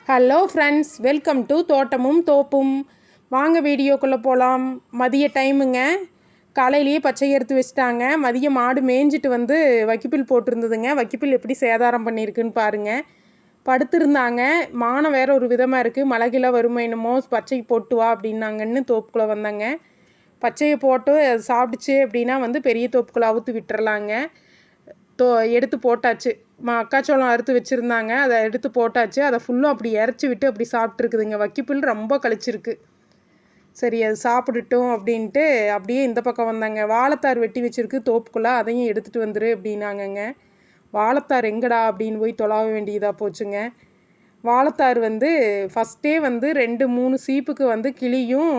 Hello friends, welcome to தோட்டமும் தோப்பும். வாங்க வீடியோக்குள்ளே போகலாம். மதிய டைமுங்க. காலையிலேயே பச்சை எடுத்து வச்சுட்டாங்க. மதியம் மாடு மேய்ஞ்சிட்டு வந்து வைக்கப்புல் போட்டிருந்ததுங்க. வைக்கப்புல் எப்படி சேதாரம் பண்ணியிருக்குன்னு பாருங்கள். படுத்திருந்தாங்க. மானம் வேறு ஒரு விதமாக இருக்குது. மழைகில வருமா என்னமோ, பச்சைக்கு போட்டு வா அப்படின்னாங்கன்னு தோப்புக்குள்ளே வந்தாங்க. பச்சையை போட்டு அது சாப்பிடுச்சு அப்படின்னா வந்து பெரிய தோப்புக்குள்ளே அவுத்து விட்டுறலாங்க. எடுத்து போட்டாச்சு. மக்காச்சோளம் அறுத்து வச்சுருந்தாங்க, அதை எடுத்து போட்டாச்சு. அதை ஃபுல்லும் அப்படி இறச்சி விட்டு அப்படி சாப்பிட்ருக்குதுங்க. வைக்கப்புல் ரொம்ப கழிச்சிருக்கு. சரி, அது சாப்பிட்டுட்டோம் அப்படின்ட்டு அப்படியே இந்த பக்கம் வந்தாங்க. வாழைத்தார் வெட்டி வச்சுருக்கு தோப்புக்குள்ளே, அதையும் எடுத்துகிட்டு வந்துரு அப்படின்னாங்கங்க. வாழைத்தார் எங்கடா அப்படின்னு போய் தொலாவ வேண்டியதாக போச்சுங்க. வாழைத்தார் வந்து ஃபஸ்ட்டே வந்து 2-3 சீப்புக்கு வந்து கிளியும்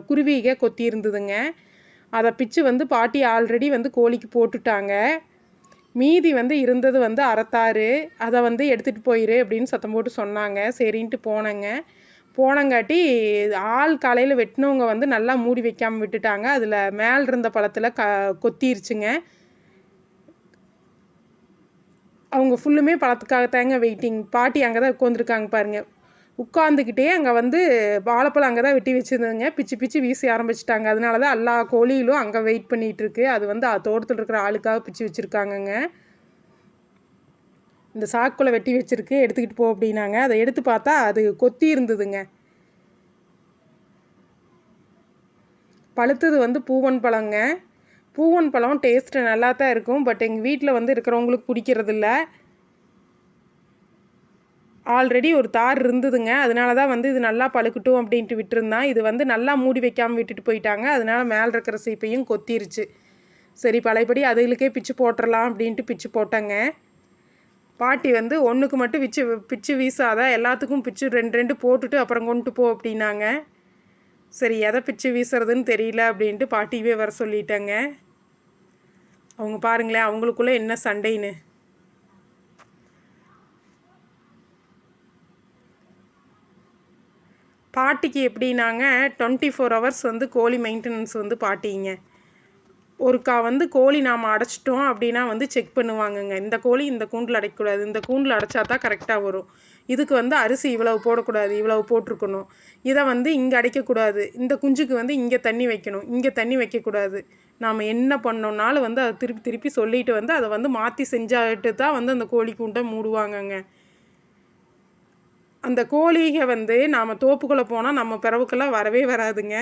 குருவிக கொத்தி இருந்ததுங்க. அதை பிச்சு வந்து பாட்டி ஆல்ரெடி வந்து கோழிக்கு போட்டுட்டாங்க. மீதி வந்து இருந்தது வந்து அரைத்தாறு. அதை வந்து எடுத்துகிட்டு போயிரு அப்படின்னு சத்தம் போட்டு சொன்னாங்க. சரின்ட்டு போனேங்க. போனங்காட்டி ஆள் காலையில் வெட்டினவங்க வந்து நல்லா மூடி வைக்காமல் விட்டுட்டாங்க. அதில் மேல் இருந்த பழத்தில் கொத்திருச்சுங்க. அவங்க ஃபுல்லுமே பழத்துக்காகத்தாங்க வெயிட்டிங். பாட்டி அங்கே தான் உட்காந்துருக்காங்க பாருங்கள். உட்காந்துக்கிட்டே அங்கே வந்து வாழைப்பழம் அங்கே தான் வெட்டி வச்சுருந்ததுங்க. பிச்சு பிச்சு வீசி ஆரம்பிச்சிட்டாங்க. அதனால தான் எல்லா கோழிகளும் அங்கே வெயிட் பண்ணிகிட்ருக்கு. அது வந்து தோட்டத்தில் இருக்கிற ஆளுக்காக பிச்சு வச்சுருக்காங்கங்க. இந்த சாக்குள்ளே வெட்டி வச்சுருக்கு, எடுத்துக்கிட்டு போ அப்படின்னாங்க. அதை எடுத்து பார்த்தா அது கொத்தி இருந்ததுங்க. பழுத்தது வந்து பூவன் பழங்க. பூவன் பழம் டேஸ்ட்டு நல்லா தான் இருக்கும். பட் எங்கள் வீட்டில் வந்து இருக்கிறவங்களுக்கு பிடிக்கிறதில்ல. ஆல்ரெடி ஒரு தார் இருந்ததுங்க. அதனால தான் வந்து இது நல்லா பழுக்கட்டும் அப்படின்ட்டு விட்டுருந்தான். இது வந்து நல்லா மூடி வைக்காமல் விட்டுட்டு போயிட்டாங்க. அதனால மேலே இருக்கிற சீப்பையும் கொத்திருச்சு. சரி, பழையபடி அதுகளுக்கே பிச்சு போட்டுடலாம் அப்படின்ட்டு பிச்சு போட்டேங்க. பாட்டி வந்து ஒன்றுக்கு மட்டும் பிச்சு வீசாத, எல்லாத்துக்கும் பிச்சு 2 போட்டுட்டு அப்புறம் கொண்டு போ அப்படின்னாங்க. சரி, எதை பிச்சு வீசுறதுன்னு தெரியல அப்படின்ட்டு பாட்டியவே வர சொல்லிட்டேங்க. அவங்க பாருங்களேன், அவங்களுக்குள்ளே என்ன சண்டைன்னு. பாட்டிக்கு எப்படின்னாங்க 24 ஹவர்ஸ் வந்து கோழி மெயின்டெனன்ஸ் வந்து பாட்டிங்க. ஒருக்கா வந்து கோழி நாம் அடைச்சிட்டோம் அப்படின்னா வந்து செக் பண்ணுவாங்கங்க. இந்த கோழி இந்த கூண்டில் அடைக்கக்கூடாது, இந்த கூண்டில் அடைச்சா தான் கரெக்டாக வரும். இதுக்கு வந்து அரிசி இவ்வளவு போடக்கூடாது, இவ்வளவு போட்டிருக்கணும். இதை வந்து இங்கே அடைக்கக்கூடாது, இந்த குஞ்சுக்கு வந்து இங்கே தண்ணி வைக்கணும், இங்கே தண்ணி வைக்கக்கூடாது. நாம் என்ன பண்ணோம்னாலும் வந்து அதை திருப்பி திருப்பி சொல்லிட்டு வந்து அதை வந்து மாற்றி செஞ்சாட்டு தான் வந்து அந்த கோழி கூண்டை மூடுவாங்கங்க. அந்த கோழிக வந்து நாம் தோப்புக்குள்ளே போனால் நம்ம பிறவுக்கெல்லாம் வரவே வராதுங்க.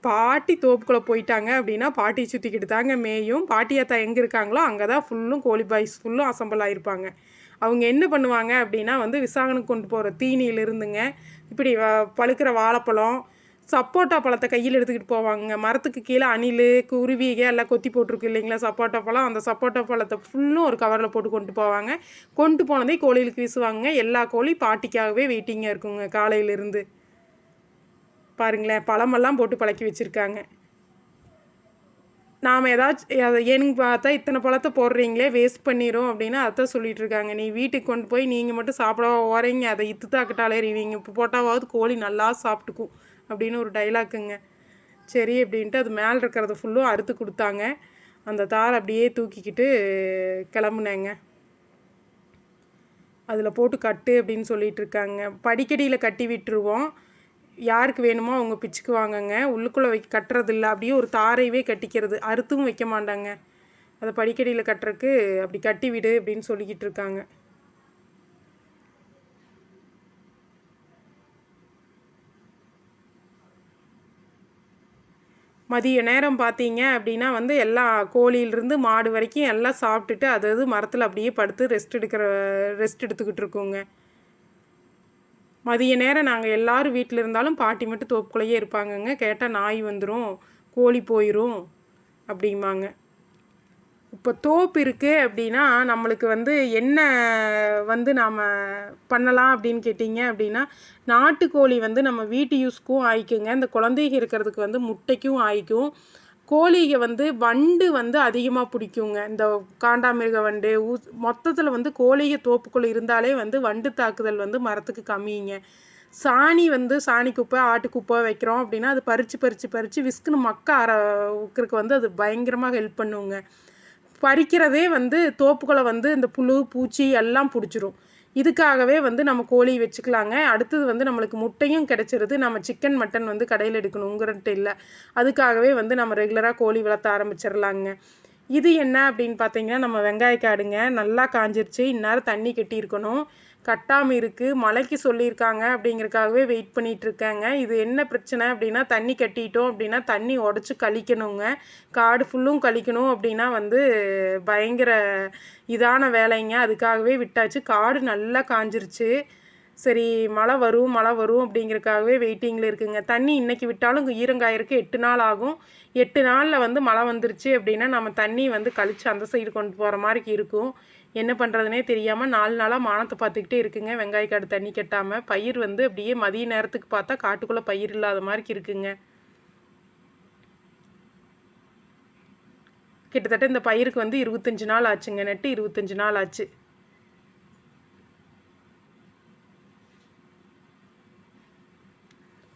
பாட்டி தோப்புக்குள்ளே போயிட்டாங்க அப்படின்னா பாட்டி சுற்றிக்கிட்டு தாங்க மேயும். பாட்டியாத்தா எங்கே இருக்காங்களோ அங்கே தான் ஃபுல்லும் கோழி பாய்ஸ் ஃபுல்லும் அசம்பிள் ஆகிருப்பாங்க. அவங்க என்ன பண்ணுவாங்க அப்படின்னா வந்து விசாகனுக்கு கொண்டு போகிற தீனியிலிருந்துங்க இப்படி பழுக்கிற வாழைப்பழம், சப்போட்டா பழத்தை கையில் எடுத்துக்கிட்டு போவாங்க. மரத்துக்கு கீழே அணில், குருவிக எல்லாம் கொத்தி போட்டிருக்கு இல்லைங்களா சப்போட்டா பழம். அந்த சப்போட்டா பழத்தை ஃபுல்லும் ஒரு கவரில் போட்டு கொண்டு போவாங்க. கொண்டு போனதே கோழிகளுக்கு வீசுவாங்க. எல்லா கோழி பாட்டிக்காகவே வெயிட்டிங்காக இருக்குங்க காலையிலேருந்து. பாருங்களேன், பழமெல்லாம் போட்டு பழக்கி வச்சுருக்காங்க. நாம் ஏதாச்சும் எனக்கு பார்த்தா இத்தனை பழத்தை போடுறீங்களே வேஸ்ட் பண்ணிடும் அப்படின்னு அதான் சொல்லிகிட்டு இருக்காங்க. நீ வீட்டுக்கு கொண்டு போய் நீங்கள் மட்டும் சாப்பிட ஓரீங்க, அதை இத்து தாக்கிட்டாலே எறிவீங்க, இப்போ போட்டாவது கோழி நல்லா சாப்பிட்டுக்கும் அப்படின்னு ஒரு டைலாக்குங்க. சரி அப்படின்ட்டு அது மேலே இருக்கிறத ஃபுல்லும் அறுத்து கொடுத்தாங்க. அந்த தாரை அப்படியே தூக்கிக்கிட்டு கிளம்புனேங்க. அதில் போட்டு கட்டு அப்படின்னு சொல்லிகிட்டு இருக்காங்க. படிக்கடியில் கட்டி விட்டுருவோம். யாருக்கு வேணுமோ அவங்க பிச்சுக்குவாங்கங்க. உள்ளுக்குள்ளே கட்டுறதில்ல, அப்படியே ஒரு தாரையவே கட்டிக்கிறது, அறுத்தும் வைக்க மாட்டாங்க. அதை படிக்கடியில் கட்டுறக்கு அப்படி கட்டி விடு அப்படின்னு சொல்லிக்கிட்டு இருக்காங்க. மதிய நேரம் பார்த்தீங்க அப்படின்னா வந்து எல்லா கோழியிலிருந்து மாடு வரைக்கும் எல்லாம் சாப்பிட்டுட்டு அது மரத்தில் அப்படியே படுத்து ரெஸ்ட் எடுத்துக்கிட்டு இருக்கோங்க. மதிய நேரம் நாங்கள் எல்லோரும் வீட்டில் இருந்தாலும் பாட்டி மட்டும் தோப்புக்குள்ளேயே இருப்பாங்கங்க. கேட்டால் நாய் வந்துடும், கோழி போயிடும் அப்படிம்பாங்க. இப்போ தோப்பு இருக்குது அப்படின்னா நம்மளுக்கு வந்து என்ன வந்து நாம் பண்ணலாம் அப்படின்னு கேட்டிங்க அப்படின்னா, நாட்டுக்கோழி வந்து நம்ம வீட்டு யூஸ்க்கும் ஆயிக்குங்க. இந்த குழந்தைங்க இருக்கிறதுக்கு வந்து முட்டைக்கும் ஆயிக்கும். கோழிக வந்து வண்டு வந்து அதிகமாக பிடிக்குங்க. இந்த காண்டாமிருக வண்டு மொத்தத்தில் வந்து கோழிக தோப்புக்குள்ளே இருந்தாலே வந்து வண்டு தாக்குதல் வந்து மரத்துக்கு கம்மிங்க. சாணி வந்து சாணி குப்பை, ஆட்டு குப்பை வைக்கிறோம் அப்படின்னா அது பறித்து விஸ்குன்னு வைக்கிறதுக்கு வந்து அது பயங்கரமாக ஹெல்ப் பண்ணுங்க. பறிக்கிறதே வந்து தோப்புக்குள்ளே வந்து இந்த புழு பூச்சி எல்லாம் பிடிச்சிரும். இதுக்காகவே வந்து நம்ம கோழி வச்சுக்கலாங்க. அடுத்தது வந்து நம்மளுக்கு முட்டையும் கிடச்சிருது. நம்ம சிக்கன் மட்டன் வந்து கடையில் எடுக்கணுங்கிறன்ட்டு இல்லை. அதுக்காகவே வந்து நம்ம ரெகுலராக கோழி வளர்த்த ஆரம்பிச்சிடலாங்க. இது என்ன அப்படின்னு பார்த்தீங்கன்னா, நம்ம வெங்காயக்காடுங்க நல்லா காஞ்சிருச்சு. இந்நேரம் தண்ணி கட்டியிருக்கணும், கட்டாமல் இருக்குது. மழைக்கு சொல்லியிருக்காங்க அப்படிங்கிறக்காகவே வெயிட் பண்ணிகிட்ருக்காங்க. இது என்ன பிரச்சனை அப்படின்னா, தண்ணி கட்டிட்டோம் அப்படின்னா தண்ணி உடச்சி கழிக்கணுங்க. காடு ஃபுல்லும் கழிக்கணும் அப்படின்னா வந்து பயங்கர இதான வேலைங்க. அதுக்காகவே விட்டாச்சு. காடு நல்லா காஞ்சிருச்சு. சரி மழை வரும் அப்படிங்கிறக்காகவே வெயிட்டிங்கில் இருக்குங்க. தண்ணி இன்றைக்கி விட்டாலும் ஈரங்காயிருக்கு 8 நாள் ஆகும். 8 நாளில் வந்து மழை வந்துருச்சு அப்படின்னா நம்ம தண்ணி வந்து கழித்து அந்த சைடு கொண்டு போகிற மாதிரி இருக்கும். என்ன பண்ணுறதுனே தெரியாமல் 4 நாளாக மானத்தை பார்த்துக்கிட்டே இருக்குங்க. வெங்காயக்காடு தண்ணி கட்டாமல் பயிர் வந்து அப்படியே மதிய நேரத்துக்கு பார்த்தா காட்டுக்குள்ளே பயிர் இல்லாத மாதிரி இருக்குங்க. கிட்டத்தட்ட இந்த பயிருக்கு வந்து 25 நாள் ஆச்சுங்க. நட்டு 25 நாள் ஆச்சு.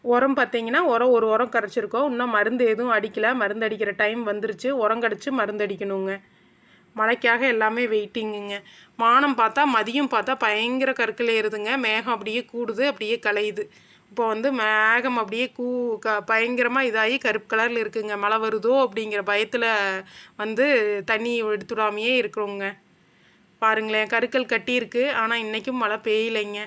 உரம் பார்த்தீங்கன்னா ஒரு உரம் கரைச்சிருக்கோம். இன்னும் மருந்து எதுவும் அடிக்கலை. மருந்து அடிக்கிற டைம் வந்துருச்சு. உரம் கடிச்சு மருந்து அடிக்கணுங்க. மழைக்காக எல்லாமே வெயிட்டிங்குங்க. வானம் பார்த்தா மதியம் பார்த்தா பயங்கர கற்கள் ஏறுதுங்க. மேகம் அப்படியே கூடுது, அப்படியே கலையுது. இப்போ வந்து மேகம் அப்படியே பயங்கரமாக இதாகி கருப்பு கலரில் இருக்குங்க. மழை வருதோ அப்படிங்கிற பயத்தில் வந்து தண்ணி எடுத்துடாமையே இருக்கிறோங்க. பாருங்களேன், கருக்கள் கட்டியிருக்கு. ஆனால் இன்றைக்கும் மழை பெய்யலைங்க.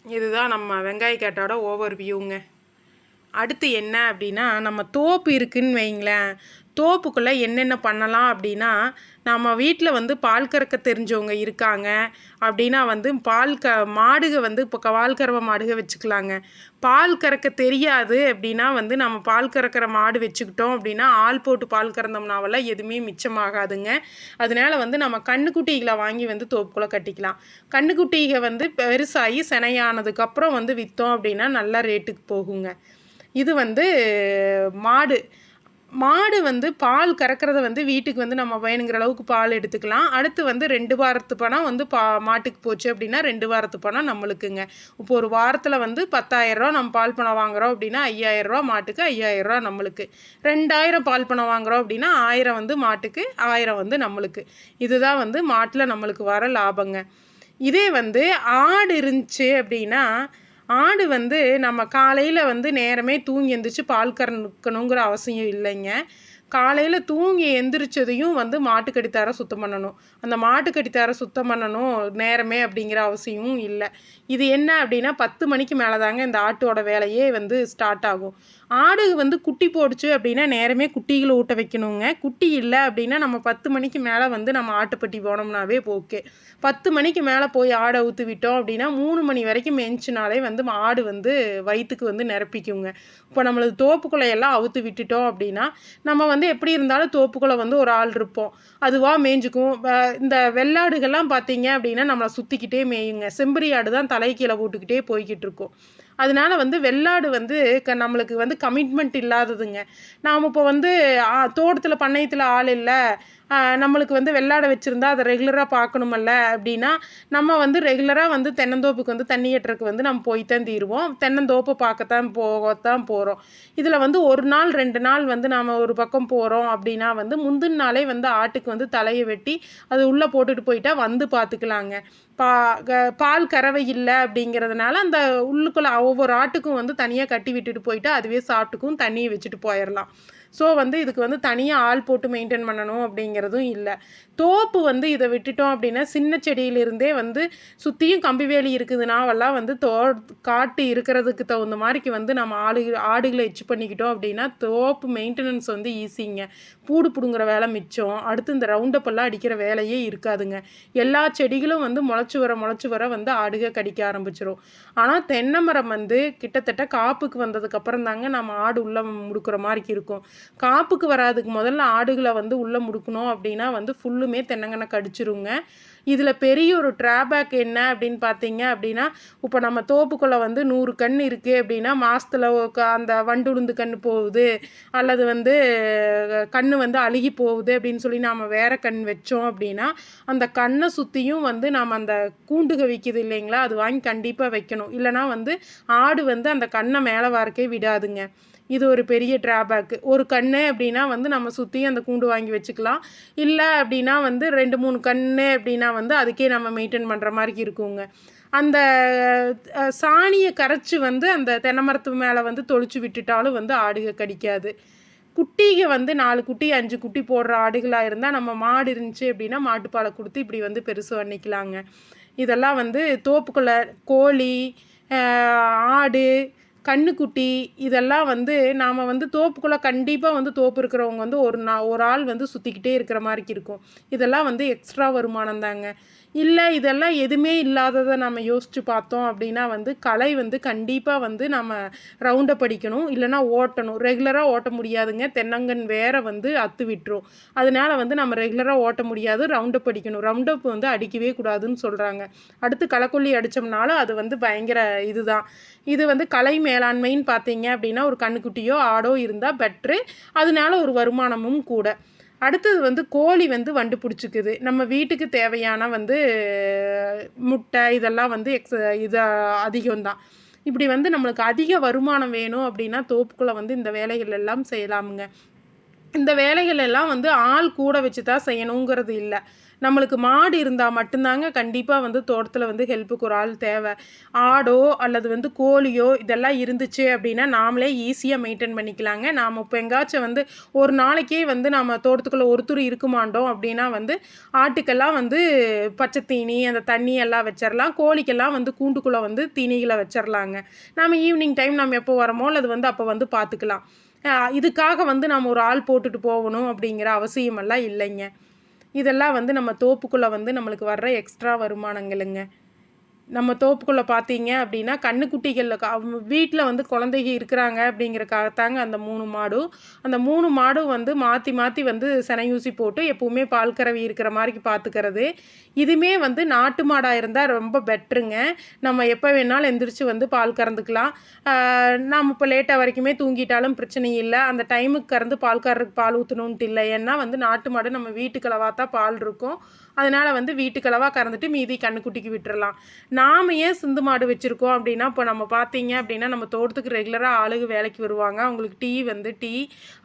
இதுதான் நம்ம வெங்காயக்காட்டோட ஓவர் வியூங்க. அடுத்து என்ன அப்படின்னா, நம்ம தோப்பு இருக்குதுன்னு வைங்களேன். தோப்புக்குள்ளே என்னென்ன பண்ணலாம் அப்படின்னா, நம்ம வீட்டில் வந்து பால் கறக்க தெரிஞ்சவங்க இருக்காங்க அப்படின்னா வந்து மாடுக வந்து இப்போ பால் கறவை மாடுக வச்சுக்கலாங்க. பால் கறக்க தெரியாது அப்படின்னா வந்து நம்ம பால் கறக்கிற மாடு வச்சுக்கிட்டோம் அப்படின்னா ஆள் போட்டு பால் கறந்தோம்னாவெல்லாம் எதுவுமே மிச்சமாகாதுங்க. அதனால வந்து நம்ம கன்றுக்குட்டிகளை வாங்கி வந்து தோப்புக்குள்ளே கட்டிக்கலாம். கன்றுக்குட்டிக வந்து பெருசாகி சினையானதுக்கப்புறம் வந்து விற்றோம் அப்படின்னா நல்ல ரேட்டுக்கு போகுங்க. இது வந்து மாடு வந்து பால் கறக்கிறத வந்து வீட்டுக்கு வந்து நம்ம வேணுங்கிற அளவுக்கு பால் எடுத்துக்கலாம். அடுத்து வந்து 2 வாரத்து பணம் வந்து மாட்டுக்கு போச்சு அப்படின்னா 2 வாரத்து பணம் நம்மளுக்குங்க. இப்போ ஒரு வாரத்தில் வந்து 10,000 நம்ம பால் பணம் வாங்குகிறோம் அப்படின்னா 5,000 மாட்டுக்கு, 5,000 நம்மளுக்கு. 2,000 பால் பணம் வாங்குகிறோம் அப்படின்னா 1,000 வந்து மாட்டுக்கு, 1,000 வந்து நம்மளுக்கு. இதுதான் வந்து மாட்டில் நம்மளுக்கு வர லாபங்க. இதே வந்து ஆடு இருந்துச்சு அப்படின்னா, ஆடு வந்து நம்ம காலையில் வந்து நேரமே தூங்கி எந்திரிச்சு பால் கறக்கணுங்கிற அவசியம் இல்லைங்க. காலையில் தூங்கி எந்திரிச்சதையும் வந்து மாட்டுக்கடித்தார சுத்தம் பண்ணணும். அந்த மாட்டுக்கடித்தார சுத்தம் பண்ணணும் நேரமே அப்படிங்கிற அவசியமும் இல்லை. இது என்ன அப்படின்னா 10 மணிக்கு மேலே தாங்க இந்த ஆட்டோட வேலையே வந்து ஸ்டார்ட் ஆகும். ஆடு வந்து குட்டி போடுச்சு அப்படின்னா நேரமே குட்டிகளை ஊட்ட வைக்கணுங்க. குட்டி இல்லை அப்படின்னா நம்ம 10 மணிக்கு மேலே வந்து நம்ம ஆட்டுப்பட்டி போனோம்னாவே ஓகே. 10 மணிக்கு மேலே போய் ஆடை ஊற்றி விட்டோம் அப்படின்னா 3 மணி வரைக்கும் மேய்ச்சினாலே வந்து ஆடு வந்து வயிற்றுக்கு வந்து நிரப்பிக்குங்க. இப்போ நம்மளது தோப்புக்குள்ளே எல்லாம் அவுத்து விட்டுட்டோம் அப்படின்னா நம்ம வந்து எப்படி இருந்தாலும் தோப்புக்குள்ளே வந்து ஒரு ஆள் இருப்போம். அதுவாக மேய்ஞ்சிக்கும். இந்த வெள்ளாடுகள்லாம் பார்த்தீங்க அப்படின்னா நம்மளை சுற்றிக்கிட்டே மேயுங்க. செம்பரி ஆடு தான் தலைக்கீழே போட்டுக்கிட்டே போய்கிட்டு இருக்கும். அதனால வந்து வெள்ளாடு வந்து நம்மளுக்கு வந்து கமிட்மெண்ட் இல்லாததுங்க. நாம் இப்போ வந்து தோட்டத்தில் பண்ணையத்தில் ஆள் இல்லை, நம்மளுக்கு வந்து வெள்ளாடை வச்சுருந்தா அதை ரெகுலராக பார்க்கணுமல்ல அப்படின்னா நம்ம வந்து ரெகுலராக வந்து தென்னந்தோப்புக்கு வந்து தண்ணி ஏட்டுறதுக்கு வந்து நம்ம போய்த்தான் தீருவோம். தென்னந்தோப்பை பார்க்கத்தான் போகிறோம். இதில் வந்து 1 நாள் 2 நாள் வந்து நாம் ஒரு பக்கம் போகிறோம் அப்படின்னா வந்து முந்தின நாளே வந்து ஆட்டுக்கு வந்து தலையை வெட்டி அது உள்ளே போட்டுட்டு போயிட்டா வந்து பார்த்துக்கலாங்க. பால் கறவை இல்லை அப்படிங்கிறதுனால அந்த உள்ளுக்குள்ளே ஒவ்வொரு ஆட்டுக்கும் வந்து தனியாக கட்டி விட்டுட்டு போயிட்டா அதுவே சாப்பிட்டுக்கும், தண்ணியை வச்சுட்டு போயிடலாம். ஸோ வந்து இதுக்கு வந்து தனியாக ஆள் போட்டு மெயின்டைன் பண்ணணும் அப்படிங்கிறதும் இல்லை. தோப்பு வந்து இதை விட்டுட்டோம் அப்படின்னா சின்ன செடியிலிருந்தே வந்து சுற்றியும் கம்பி வேலி இருக்குதுனாவெல்லாம் வந்து காட்டு இருக்கிறதுக்கு தகுந்த மாதிரிக்கு வந்து நம்ம ஆடுகளை எச்சு பண்ணிக்கிட்டோம் அப்படின்னா தோப்பு மெயின்டெனன்ஸ் வந்து ஈஸிங்க. பூடு பிடுங்குற வேலை மிச்சம். அடுத்து இந்த ரவுண்டப்பெல்லாம் அடிக்கிற வேலையே இருக்காதுங்க. எல்லா செடிகளும் வந்து முளைச்சி வர வந்து ஆடுக கடிக்க ஆரம்பிச்சிடும். ஆனால் தென்னை மரம் வந்து கிட்டத்தட்ட காப்புக்கு வந்ததுக்கப்புறம் தாங்க நம்ம ஆடு உள்ளே முடுக்கிற மாதிரி இருக்கும். காப்புக்கு வராதுக்கு முதல்ல ஆடுகளை வந்து உள்ளே முடுக்கணும் அப்படின்னா வந்து ஃபுல்லுமே தென்னங்கனை கடிச்சிருங்க. இதில் பெரிய ஒரு ட்ராபேக் என்ன அப்படின்னு பார்த்தீங்க அப்படின்னா, இப்போ நம்ம தோப்புக்குள்ளே வந்து 100 கன்று இருக்குது அப்படின்னா மாதத்தில் அந்த வண்டுளுந்து கன்று போகுது அல்லது வந்து கன்று வந்து அழுகி போகுது அப்படின்னு சொல்லி நாம் வேறு கண் வச்சோம் அப்படின்னா அந்த கண்ணை சுற்றியும் வந்து நாம் அந்த கூண்டுக விற்கிது இல்லைங்களா, அது வாங்கி கண்டிப்பாக வைக்கணும். இல்லைனா வந்து ஆடு வந்து அந்த கண்ணை மேலே வாரக்கே விடாதுங்க. இது ஒரு பெரிய ட்ராபேக்கு. ஒரு கன்று அப்படின்னா வந்து நம்ம சுற்றி அந்த கூண்டு வாங்கி வச்சுக்கலாம். இல்லை அப்படின்னா வந்து 2 3 கன்று அப்படின்னா வந்து அதுக்கே நம்ம மெயின்டைன் பண்ணுற மாதிரி இருக்குங்க. அந்த சாணியை கரைச்சி வந்து அந்த தென்னை மரத்து மேலே வந்து தொளிச்சு விட்டுட்டாலும் வந்து ஆடுக கடிக்காது. குட்டிக வந்து 4 குட்டி 5 குட்டி போடுற ஆடுகளாக இருந்தால் நம்ம மாடு இருந்துச்சு அப்படின்னா மாட்டுப்பாலை கொடுத்து இப்படி வந்து பெருசு பண்ணிக்கலாங்க. இதெல்லாம் வந்து தோப்புக்குள்ளே கோழி, ஆடு, கன்றுக்குட்டி இதெல்லாம் வந்து நாம் வந்து தோப்புக்குள்ளே கண்டிப்பாக வந்து தோப்பு இருக்கிறவங்க வந்து ஒரு ஆள் வந்து சுற்றிக்கிட்டே இருக்கிற மாதிரி இருக்கும். இதெல்லாம் வந்து எக்ஸ்ட்ரா வருமானம் தாங்க. இல்லை இதெல்லாம் எதுவுமே இல்லாததை நம்ம யோசித்து பார்த்தோம் அப்படின்னா வந்து களை வந்து கண்டிப்பாக வந்து நம்ம ரவுண்டப் அடிக்கணும், இல்லைனா ஓட்டணும். ரெகுலராக ஓட்ட முடியாதுங்க, தென்னங்கன் வேற வந்து அத்து விட்டுரும். அதனால வந்து நம்ம ரெகுலராக ஓட்ட முடியாது, ரவுண்டப் அடிக்கணும். ரவுண்டப் வந்து அடிக்கவே கூடாதுன்னு சொல்கிறாங்க. அடுத்து களைக்கொல்லி அடித்தோம்னாலும் அது வந்து பயங்கர இதுதான். இது வந்து கலை மேலாண்மைன்னு பார்த்தீங்க அப்படின்னா ஒரு கன்றுக்குட்டியோ ஆடோ இருந்தால் பெட்ரு. அதனால ஒரு வருமானமும் கூட. அடுத்தது வந்து கோழி வந்து வண்டு பிடிச்சிக்குது. நம்ம வீட்டுக்கு தேவையான வந்து முட்டை இதெல்லாம் வந்து இது அதிகம்தான். இப்படி வந்து நம்மளுக்கு அதிக வருமானம் வேணும் அப்படின்னா தோப்புக்குள்ளே வந்து இந்த வேலைகள் எல்லாம் செய்யலாமுங்க. இந்த வேலைகள் எல்லாம் வந்து ஆள் கூட வச்சு தான் செய்யணுங்கிறது இல்லை. நம்மளுக்கு மாடு இருந்தால் மட்டும்தாங்க கண்டிப்பாக வந்து தோட்டத்தில் வந்து ஹெல்ப்புக்கு ஒரு ஆள் தேவை. ஆடோ அல்லது வந்து கோழியோ இதெல்லாம் இருந்துச்சு அப்படின்னா நாமளே ஈஸியாக மெயின்டைன் பண்ணிக்கலாங்க. நாம் இப்போ எங்காச்சும் வந்து ஒரு நாளைக்கே வந்து நம்ம தோட்டத்துக்குள்ளே ஒருத்தர் இருக்க மாட்டோம் அப்படின்னா வந்து ஆட்டுக்கெல்லாம் வந்து பச்சை தீனி அந்த தண்ணி எல்லாம் வச்சிடலாம். கோழிக்கெல்லாம் வந்து கூண்டுக்குள்ளே வந்து தீனிகளை வச்சிடலாங்க. நம்ம ஈவினிங் டைம் நம்ம எப்போ வரமோ அது வந்து அப்போ வந்து பார்த்துக்கலாம். இதுக்காக வந்து நம்ம ஒரு ஆள் போட்டுட்டு போகணும் அப்படிங்கிற அவசியமெல்லாம் இல்லைங்க. இதெல்லாம் வந்து நம்ம தோப்புக்குள்ளே வந்து நம்மளுக்கு வர்ற எக்ஸ்ட்ரா வருமானங்களுங்க. நம்ம தோப்புக்குள்ளே பார்த்தீங்க அப்படின்னா கன்றுக்குட்டிகளில் வீட்டில் வந்து குழந்தைங்க இருக்கிறாங்க அப்படிங்கிறக்காகத்தாங்க அந்த 3 மாடும். அந்த 3 மாடும் வந்து மாற்றி மாற்றி வந்து செனையூசி போட்டு எப்போவுமே பால் கறவை இருக்கிற மாதிரி பார்த்துக்கிறது. இதுவுமே வந்து நாட்டு மாடாக இருந்தால் ரொம்ப பெட்ருங்க. நம்ம எப்போ வேணாலும் எந்திரிச்சு வந்து பால் கறந்துக்கலாம். நம்ம இப்போ லேட்டாக வரைக்குமே தூங்கிட்டாலும் பிரச்சனை இல்லை. அந்த டைமுக்கு கறந்து பால்காரருக்கு பால் ஊற்றணுன்ட்டு இல்லை. ஏன்னா வந்து நாட்டு மாடு நம்ம வீட்டுக்களவாக தான் பால் இருக்கும். அதனால் வந்து வீட்டுக்களவாக கறந்துட்டு மீதி கன்றுக்குட்டிக்கு விட்டுறலாம். நாம் ஏன் சிந்து மாடு வச்சுருக்கோம் அப்படின்னா இப்போ நம்ம பார்த்தீங்க அப்படின்னா நம்ம தோட்டத்துக்கு ரெகுலராக ஆளுங்க வேலைக்கு வருவாங்க. அவங்களுக்கு டீ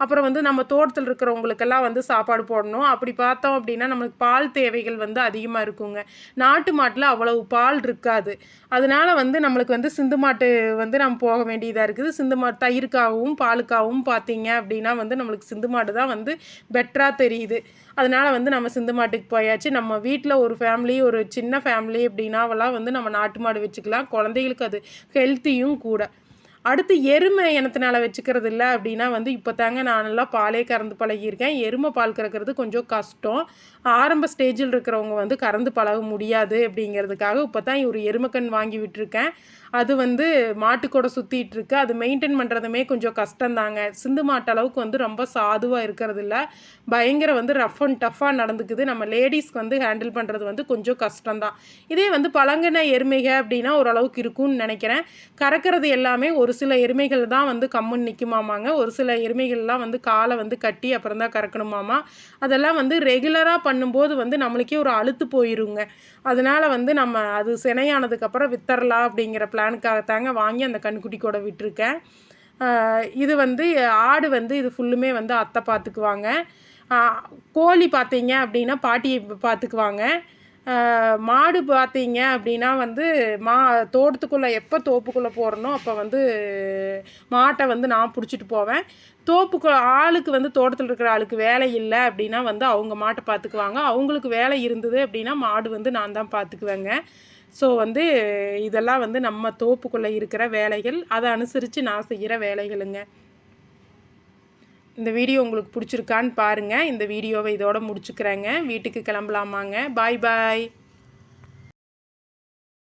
அப்புறம் வந்து நம்ம தோட்டத்தில் இருக்கிறவங்களுக்கெல்லாம் வந்து சாப்பாடு போடணும். அப்படி பார்த்தோம் அப்படின்னா நம்மளுக்கு பால் தேவைகள் வந்து அதிகமாக இருக்குங்க. நாட்டு மாட்டில் அவ்வளவு பால் இருக்காது. அதனால வந்து நம்மளுக்கு வந்து சிந்து மாட்டு வந்து நம்ம போக வேண்டியதாக இருக்குது. சிந்து மாடு தயிருக்காகவும் பாலுக்காகவும் பார்த்தீங்க அப்படின்னா வந்து நம்மளுக்கு சிந்து மாடு தான் வந்து பெட்டராக தெரியுது. அதனால் வந்து நம்ம சிந்து மாட்டுக்கு போயாச்சு. நம்ம வீட்டில் ஒரு ஃபேமிலி ஒரு சின்ன ஃபேமிலி அப்படின்னாவெல்லாம் வந்து நம்ம நாட்டு மாடு வச்சுக்கலாம். குழந்தைகளுக்கு அது ஹெல்த்தியும் கூட. அடுத்து எருமை இனத்தினால வச்சுக்கிறது இல்லை அப்படின்னா வந்து இப்போ தாங்க நான் நல்லா பாலே கறந்து பழகியிருக்கேன். எருமை பால் கறக்கிறது கொஞ்சம் கஷ்டம். ஆரம்ப ஸ்டேஜில் இருக்கிறவங்க வந்து கறந்து பழக முடியாது அப்படிங்கிறதுக்காக இப்போ தான் ஒரு எருமைக்கண் வாங்கி விட்டுருக்கேன். அது வந்து மாட்டுக்கூட சுற்றிட்டு இருக்கு. அது மெயின்டைன் பண்ணுறதுமே கொஞ்சம் கஷ்டந்தாங்க. சிந்து மாட்டு அளவுக்கு வந்து ரொம்ப சாதுவாக இருக்கிறது இல்லை. பயங்கர வந்து ரஃப் அண்ட் டஃப்பாக நடந்துக்குது. நம்ம லேடிஸ்க்கு வந்து ஹேண்டில் பண்ணுறது வந்து கொஞ்சம் கஷ்டம்தான். இதே வந்து பழங்கின எருமைகள் அப்படின்னா ஓரளவுக்கு இருக்கும்னு நினைக்கிறேன். கறக்கிறது எல்லாமே ஒரு சில எருமைகள் தான் வந்து கம்முன்னு நிற்குமாமாங்க. ஒரு சில எருமைகள்லாம் வந்து காலை வந்து கட்டி அப்புறம் தான் கறக்கணுமாமா. அதெல்லாம் வந்து ரெகுலராக பண்ணும்போது வந்து நம்மளுக்கே ஒரு அலுத்து போயிருங்க. அதனால் வந்து நம்ம அது சினையானதுக்கப்புறம் வித்தரலாம் அப்படிங்கிற பிளானுக்காகத்தாங்க வாங்கி அந்த கன்றுக்குட்டி கூட விட்டுருக்கேன். இது வந்து ஆடு வந்து இது ஃபுல்லுமே வந்து அத்தை பார்த்துக்குவாங்க. கோழி பார்த்தீங்க அப்படின்னா பாட்டியை பார்த்துக்குவாங்க. மாடு பார்த்தீங்க அப்படின்னா வந்து தோட்டத்துக்குள்ளே எப்போ தோப்புக்குள்ளே போகிறனோ அப்போ வந்து மாட்டை வந்து நான் பிடிச்சிட்டு போவேன். ஆளுக்கு வந்து தோட்டத்தில் இருக்கிற ஆளுக்கு வேலை இல்லை அப்படின்னா வந்து அவங்க மாட்டை பார்த்துக்குவாங்க. அவங்களுக்கு வேலை இருந்தது அப்படின்னா மாடு வந்து நான் தான் பார்த்துக்குவேங்க. ஸோ வந்து இதெல்லாம் வந்து நம்ம தோப்புக்குள்ளே இருக்கிற வேலைகள். அதை அனுசரித்து நான் செய்கிற வேலைகளுங்க. இந்த வீடியோ உங்களுக்கு பிடிச்சிருக்கான்னு பாருங்கள். இந்த வீடியோவை இதோட முடிச்சுக்கிறேங்க. வீட்டுக்கு கிளம்பலாமாங்க. பாய் பாய்.